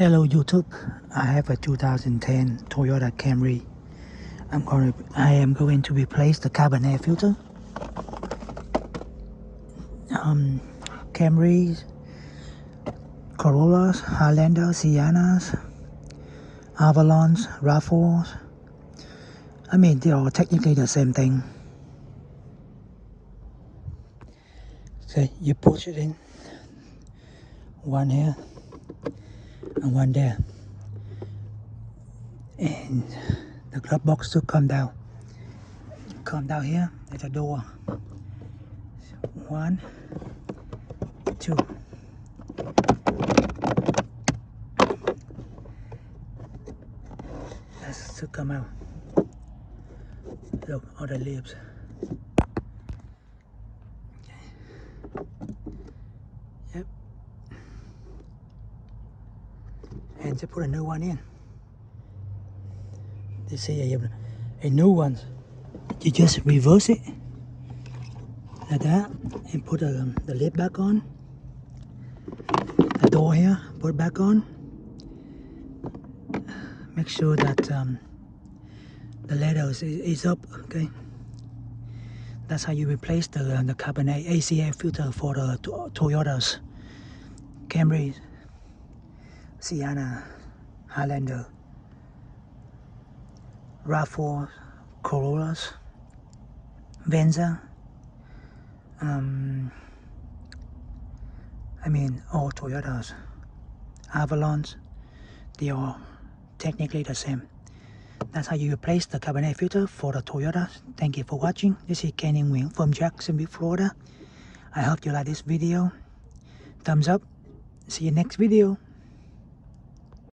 Hello YouTube, I have a 2010 Toyota Camry. I am going to replace the carbon air filter. Camrys, Corollas, Highlander, Siennas, Avalons, RAV4s. I mean, they are technically the same thing. So you push it in, one here and one there, and the glove box to come down. Come down here, there's a door. 1, 2. That's to come out. Look, all the leaves. Yep. And to put a new one in. You see, I have a new one. You just reverse it like that and put the lid back on. The door here, put it back on. Make sure that the ladder is up. Okay. That's how you replace the carbon ACA filter for the Toyotas, Camry, Sienna, Highlander, RAV4, Corollas, Venza. All Toyotas, Avalons, they are technically the same. That's how you replace the carbon air filter for the Toyota. Thank you for watching. This is Kenny Nguyen from Jacksonville, Florida. I hope you like this video. Thumbs up. See you next video.